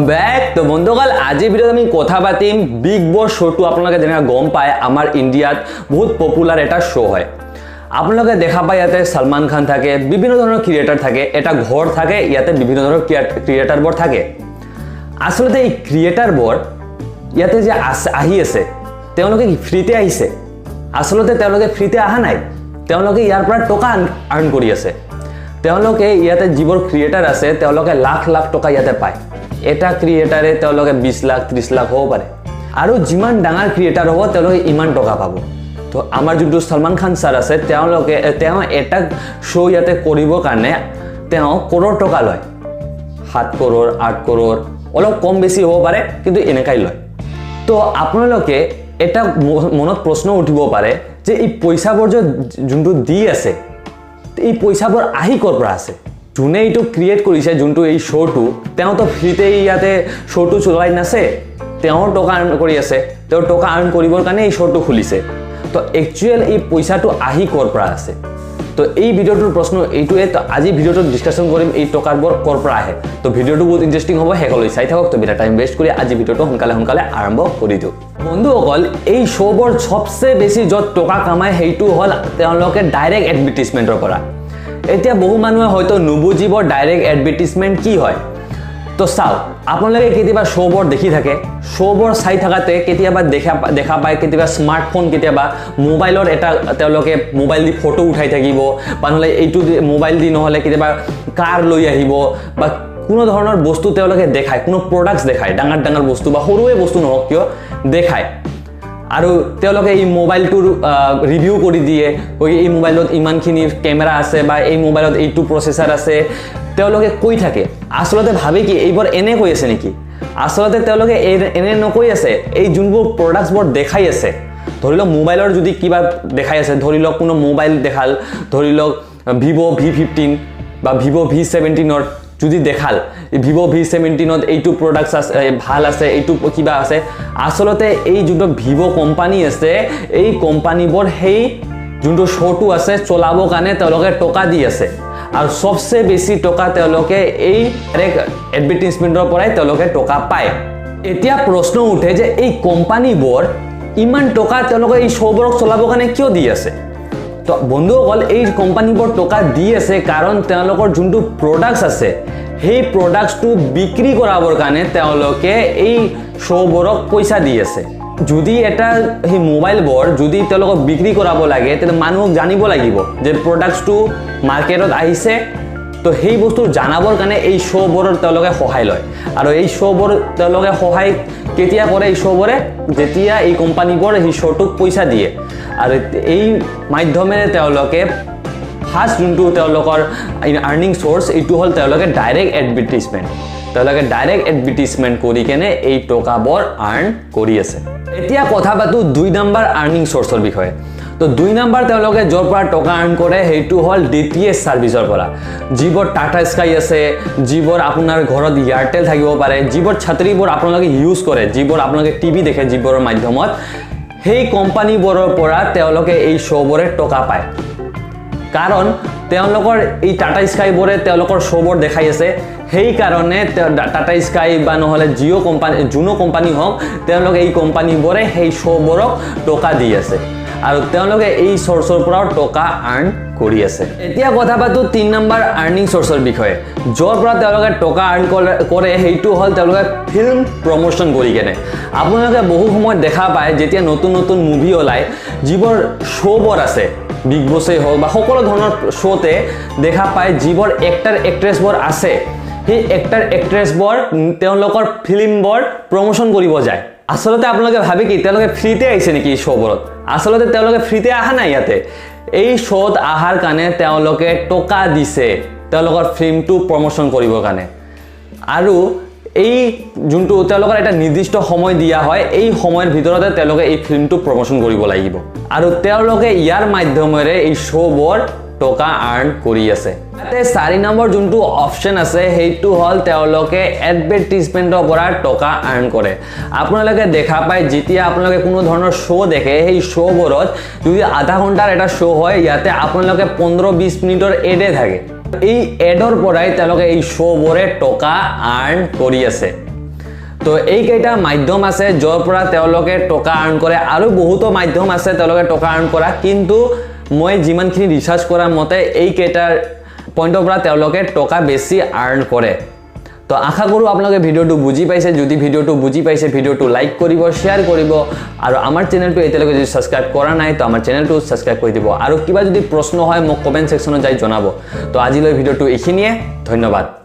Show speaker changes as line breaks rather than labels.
back তো বন্ধুকাল আজি ভিডিওত আমি কথা পাতিম বিগ বছ শ্ব'টো আপোনালোকে যেনেকৈ গম পায় আমাৰ ইণ্ডিয়াত বহুত পপুলাৰ এটা শ্ব' হয় আপোনালোকে দেখা পায় ইয়াতে সলমান খান থাকে বিভিন্ন ধৰণৰ ক্ৰিয়েটাৰ থাকে এটা ঘৰ থাকে ইয়াতে বিভিন্ন ধৰণৰ ক্ৰিয়েটাৰবোৰ থাকে আসলতে এই ক্ৰিয়েটাৰবোৰ ইয়াতে যে আহি আছে তেওঁলোকে ফ্ৰীতে আহিছে আসলতে তেওঁলোকে ফ্ৰীতে অহা নাই তেওঁলোকে ইয়াৰ পৰা টকা আৰ্ন কৰি আছে তেওঁলোকে ইয়াতে যিবোৰ ক্ৰিয়েটাৰ আছে তেওঁলোকে লাখ লাখ টকা ইয়াতে পায় এটা ক্ৰিয়েটাৰে তেওঁলোকে 20 লাখ 30 লাখ হ'ব পাৰে আৰু যিমান ডাঙৰ ক্ৰিয়েটাৰ হ'ব তেওঁলোকে ইমান টকা পাব তো আমাৰ যোনটো সলমান খান ছাৰ আছে তেওঁলোকে এটা শ্ব' ইয়াতে কৰিবৰ কাৰণে কৰোৰ টকা লয় 7 কৰোৰ 8 কৰোৰ অলপ কম বেছি হ'ব পাৰে কিন্তু এনেকাই লয় তো আপোনালোকে এটা মনত প্ৰশ্ন উঠিব পাৰে যে এই পইচাবোৰ যোনটো দি আছে এই পইচাবোৰ আহি ক'ৰ পৰা আছে যোনে এইটো ক্ৰিয়েট কৰিছে যোনটো এই শ্ব'টো তো ফ্ৰীতে ইয়াতে শ্ব'টো চলাই নাছে টকা আৰ্ন কৰি আছে টকা আৰ্ন কৰিবৰ কাৰণে এই শ্ব'টো খুলিছে তো একচুৱেল এই পইচাটো আহি ক'ৰ পৰা আছে তো এই ভিডিঅ'টোৰ প্ৰশ্ন এইটোৱে তো আজি ভিডিঅ'টোত ডিছকাশ্যন কৰিম এই টকাবোৰ ক'ৰ পৰা আহে তো ভিডিঅ'টো বহুত ইণ্টাৰেষ্টিং হ'ব শেষলৈ চাই থাকক তো বিনা টাইম ৱেষ্ট কৰি আজি ভিডিঅ'টো সোনকালে আৰম্ভ কৰি দিওঁ বন্ধুসকল এই শ্ব'বোৰ সবচে বেছি য'ত টকা কামায় সেইটো হ'ল তেওঁলোকে ডাইৰেক্ট এডভাৰটাইজমেণ্টৰ পৰা এতিয়া বহু মানুহে হয়তো নুবুজিব ডাইৰেক্ট এডভাৰটাইজমেণ্ট কি হয় তো চাওক আপোনালোকে কেতিয়াবা শ্ব'বোৰ দেখি থাকে শ্ব'বোৰ চাই থাকাতে কেতিয়াবা দেখা পায় কেতিয়াবা স্মাৰ্টফোন কেতিয়াবা মোবাইলৰ এটা তেওঁলোকে মোবাইল দি ফটো উঠাই থাকিব বা নহ'লে এইটো মোবাইল দি নহ'লে কেতিয়াবা কাৰ লৈ আহিব বা কোনো ধৰণৰ বস্তু তেওঁলোকে দেখায় কোনো প্ৰডাক্টছ দেখায় ডাঙৰ বস্তু বা সৰুৱে বস্তু নহওক কিয় দেখায় আৰু তেওঁলোকে এই মোবাইলটোৰ ৰিভিউ কৰি দিয়ে এই মোবাইলত ইমানখিনি কেমেৰা আছে বা এই মোবাইলত এইটো প্ৰচেছৰ আছে তেওঁলোকে কৈ থাকে আসলতে ভাবে কি এইবোৰ এনে কৈ আছে নেকি আসলতে তেওঁলোকে এনে নকৈ আছে এই যোনবোৰ প্ৰডাক্টছবোৰ দেখাই আছে ধৰি লওক মোবাইলৰ যদি কিবা দেখাই আছে ধৰি লওক কোনো মোবাইল দেখাল ধৰি লওক ভিভো V15 বা ভিভো V17ৰ যদি দেখাল ভিভো V17ত এইটো প্ৰডাক্টছ আছে ভাল আছে এইটো কিবা আছে আসলতে এই যোনটো ভিভো কোম্পানী আছে এই কোম্পানীবোৰ সেই যোনটো শ্ব'টো আছে চলাবৰ কাৰণে তেওঁলোকে টকা দি আছে আৰু সবচে বেছি টকা তেওঁলোকে এই ডাইৰেক্ট এডভাৰটাইজমেণ্টৰ পৰাই তেওঁলোকে টকা পায় এতিয়া প্ৰশ্ন উঠে যে এই কোম্পানীবোৰ ইমান টকা তেওঁলোকে এই শ্ব'বোৰক চলাবৰ কাৰণে কিয় দি আছে তো বন্ধুসকল এই কোম্পানীবোৰ টকা দি আছে কাৰণ তেওঁলোকৰ যোনটো প্ৰডাক্টছ আছে সেই প্ৰডাক্টছটো বিক্ৰী কৰাবৰ কাৰণে তেওঁলোকে এই শ্ব'বোৰক পইচা দি আছে যদি এটা সেই মোবাইলবোৰ যদি তেওঁলোকক বিক্ৰী কৰাব লাগে তেতিয়া মানুহক জানিব লাগিব যে প্ৰডাক্টছটো মাৰ্কেটত আহিছে তো সেই বস্তু জানাবৰ কাৰণে এই শ্ব'বোৰৰ তেওঁলোকে সহায় লয় আৰু এই শ্ব'বোৰ তেওঁলোকে সহায় কেতিয়া কৰে এই শ্ব'বোৰে যেতিয়া এই কোম্পানীবোৰ সেই শ্ব'টোক পইচা দিয়ে আৰু এই মাধ্যমেৰে তেওঁলোকে ফাৰ্ষ্ট যোনটো তেওঁলোকৰ আৰ্নিং চ'ৰ্চ এইটো হ'ল তেওঁলোকে ডাইৰেক্ট এডভাৰটাইজমেণ্ট তেওঁলোকে ডাইৰেক্ট এডভাৰটাইজমেণ্ট কৰি কেনে এই টকাবোৰ আৰ্ন কৰি আছে এতিয়া কথা পাতোঁ 2 নম্বৰ আৰ্নিং চ'ৰ্চৰ বিষয়ে তো 2 নম্বৰ তেওঁলোকে য'ৰ পৰা টকা আৰ্ন কৰে সেইটো হ'ল DTH ছাৰ্ভিচৰ পৰা যিবোৰ টাটা স্কাই আছে যিবোৰ আপোনাৰ ঘৰত এয়াৰটেল থাকিব পাৰে যিবোৰ ছাত্ৰীবোৰ আপোনালোকে ইউজ কৰে যিবোৰ আপোনালোকে টিভি দেখে যিবোৰৰ মাধ্যমত সেই কোম্পানীবোৰৰ পৰা তেওঁলোকে এই শ্ব'বোৰে টকা পায় কাৰণ তেওঁলোকৰ এই টাটা স্কাইবোৰে তেওঁলোকৰ শ্ব'বোৰ দেখাই আছে সেই কাৰণে টাটা স্কাই বা নহ'লে জিঅ' কোম্পানী যোনো কোম্পানী হওক তেওঁলোকে এই কোম্পানীবোৰে সেই শ্ব'বোৰক টকা দি আছে আৰু তেওঁলোকে এই চ'ৰ্চৰ পৰাও টকা আৰ্ন কৰি আছে এতিয়া কথা পাতোঁ 3 নম্বৰ আৰ্নিং চ'ৰ্চৰ বিষয়ে য'ৰ পৰা তেওঁলোকে টকা আৰ্ন কৰে সেইটো হ'ল তেওঁলোকে ফিল্ম প্ৰমোশ্যন কৰি কেনে আপোনালোকে বহু সময়ত দেখা পায় যেতিয়া নতুন মুভি ওলায় যিবোৰ শ্ব'বোৰ আছে বিগ বছেই হওক বা সকলো ধৰণৰ শ্ব'তে দেখা পায় যিবোৰ এক্টাৰ এক্ট্ৰেছবোৰ আছে সেই এক্টাৰ এক্ট্ৰেছবোৰ তেওঁলোকৰ ফিল্মবোৰ প্ৰমোশ্যন কৰিব যায় আসলতে আপোনালোকে ভাবে কি তেওঁলোকে ফ্ৰীতে আহিছে নেকি এই শ্ব'বোৰত আসলতে তেওঁলোকে ফ্ৰীতে অহা নাই ইয়াতে এই শ্ব'ত অহাৰ কাৰণে তেওঁলোকে টকা দিছে তেওঁলোকৰ ফিল্মটো প্ৰমোশ্যন কৰিবৰ কাৰণে আৰু এই যোনটো তেওঁলোকৰ এটা নিৰ্দিষ্ট সময় দিয়া হয় এই সময়ৰ ভিতৰতে তেওঁলোকে এই ফিল্মটো প্ৰমোশ্যন কৰিব লাগিব আৰু তেওঁলোকে ইয়াৰ মাধ্যমেৰে এই শ্ব'বোৰ টকা আৰ্ন কৰি আছে ইয়াতে 4 নম্বৰ যোনটো অপশ্যন আছে সেইটো হ'ল তেওঁলোকে এডভাৰটাইজমেণ্টৰ পৰা টকা আৰ্ন কৰে আপোনালোকে দেখা পায় যেতিয়া আপোনালোকে কোনো ধৰণৰ শ্ব' দেখে সেই শ্ব'বোৰত যদি আধা ঘণ্টাৰ এটা শ্ব' হয় ইয়াতে আপোনালোকে 15-20 মিনিটৰ এডে থাকে এই এডৰ পৰাই তেওঁলোকে এই শ্ব'বোৰে টকা আৰ্ন কৰি আছে তো এইকেইটা মাধ্যম আছে য'ৰ পৰা তেওঁলোকে টকা আৰ্ণ কৰে আৰু বহুতো মাধ্যম আছে তেওঁলোকে টকা আৰ্ণ কৰা কিন্তু মই যিমানখিনি ৰিচাৰ্চ কৰা মতে এইকেইটাৰ পইণ্টৰ পৰা তেওঁলোকে টকা বেছি আৰ্ণ কৰে তো আশা কৰোঁ আপোনালোকে ভিডিঅ'টো বুজি পাইছে যদি ভিডিঅ'টো বুজি পাইছে ভিডিঅ'টো লাইক কৰিব শ্বেয়াৰ কৰিব আৰু আমাৰ চেনেলটো এতিয়ালৈকে যদি ছাবস্ক্ৰাইব কৰা নাই তো আমাৰ চেনেলটো ছাবস্ক্ৰাইব কৰি দিব আৰু কিবা যদি প্ৰশ্ন হয় মোক কমেণ্ট ছেকশ্যনত যাই জনাব তো আজিলৈ ভিডিঅ'টো এইখিনিয়ে ধন্যবাদ